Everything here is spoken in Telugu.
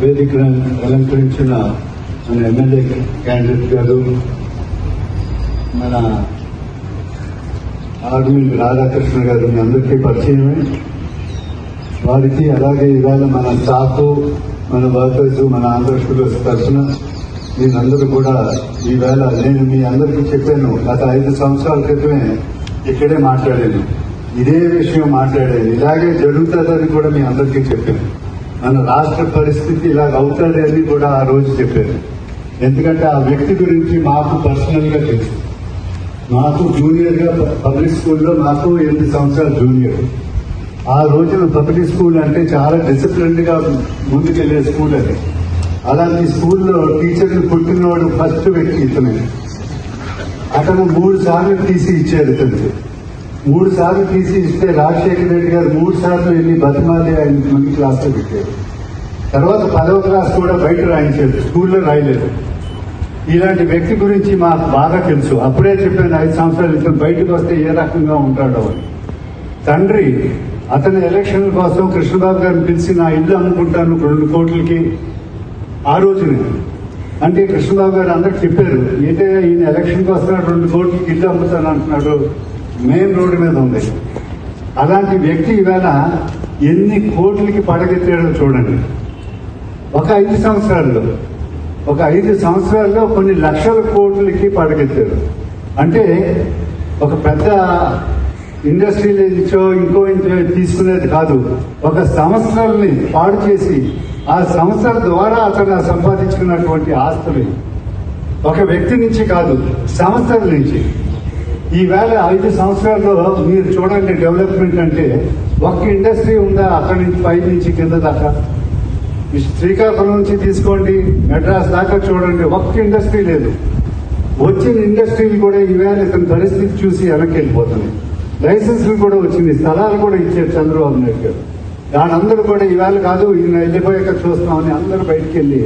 వేదికను అలంకరించిన మన ఎమ్మెల్యే క్యాండిడేట్ గారు, మన ఆర్మీ రాధాకృష్ణ గారు మీ అందరికీ పరిచయమే. వారికి అలాగే ఇవాళ మన స్టాఫ్, మన వర్కర్స్, మన ఆంధ్రప్రదేశ్ తరఫున మీరందరూ కూడా ఈవేళ నేను మీ అందరికీ చెప్పాను. గత 5 సంవత్సరాల క్రితమే ఇక్కడే మాట్లాడాను, ఇదే విషయం మాట్లాడాను. ఇలాగే జరుగుతుందని కూడా మీ అందరికీ చెప్పాను. మన రాష్ట్ర పరిస్థితి ఇలాగ అవుతుంది అని కూడా ఆ రోజు చెప్పాను. ఎందుకంటే ఆ వ్యక్తి గురించి మాకు పర్సనల్ గా తెలుసు. మాకు జూనియర్ గా పబ్లిక్ స్కూల్లో నాకు 8 సంవత్సరాలు జూనియర్. ఆ రోజున పబ్లిక్ స్కూల్ అంటే చాలా డిసిప్లిన్ గా ముందుకెళ్లే స్కూల్ అది. అలాంటి స్కూల్లో టీచర్లు పుట్టినవాడు ఫస్ట్ వ్యక్తి ఇతనే. అతను 3 సార్లు తీసి ఇచ్చారు. ఇతనికి 3 సార్లు తీసి ఇస్తే రాజశేఖర రెడ్డి గారు 3 సార్లు వెళ్ళి బతిమాలి ఆయన మంది క్లాస్లో పెట్టారు. తర్వాత 10వ క్లాస్ కూడా బయట రాయించారు, స్కూల్లో రాయలేదు. ఇలాంటి వ్యక్తి గురించి మాకు బాగా తెలుసు. అప్పుడే చెప్పాను 5 సంవత్సరాలు ఇతను బయటకు వస్తే ఏ రకంగా ఉంటాడో అని. తండ్రి అతని ఎలక్షన్ కోసం కృష్ణబాబు గారిని పిలిచి నా ఇల్లు అమ్ముకుంటాను 2 కోట్లకి ఆ రోజునే అంటే కృష్ణబాబు గారు అందరికి చెప్పారు, ఏంటంటే ఈయన ఎలక్షన్కి వస్తున్నాడు 2 కోట్లకి ఇల్లు అమ్ముతాను అంటున్నాడు, మెయిన్ రోడ్డు మీద ఉంది. అలాంటి వ్యక్తి ఈవేళ ఎన్ని కోట్లకి పడగెత్తాడో చూడండి. ఒక 5 సంవత్సరాల్లో కొన్ని లక్షల కోట్లకి పడగెత్తాడు. అంటే ఒక పెద్ద ఇండస్ట్రీలో ఇచ్చో ఇంకో తీసుకునేది కాదు, ఒక సంస్థల్ని పాడు చేసి ఆ సంస్థల ద్వారా అతను సంపాదించుకున్నటువంటి ఆస్తులు ఒక వ్యక్తి నుంచి కాదు, సంస్థల నుంచి. ఈవేళ 5 సంవత్సరాల్లో మీరు చూడండి డెవలప్మెంట్ అంటే ఒక్క ఇండస్ట్రీ ఉందా అక్కడి నుంచి పై నుంచి కింద దాకా. శ్రీకాకుళం నుంచి తీసుకోండి, మెడ్రాస్ దాకా చూడండి, ఒక్క ఇండస్ట్రీ లేదు. వచ్చిన ఇండస్ట్రీలు కూడా ఈవేళ ఇతని పరిస్థితి చూసి వెనక్కి వెళ్ళిపోతున్నాయి. లైసెన్సులు కూడా వచ్చింది, స్థలాలు కూడా ఇచ్చారు చంద్రబాబు నాయుడు గారు. దాని అందరూ కూడా ఈవేళ కాదు ఈయన వెళ్ళిపోయాక చూస్తామని అందరూ బయటికి వెళ్ళి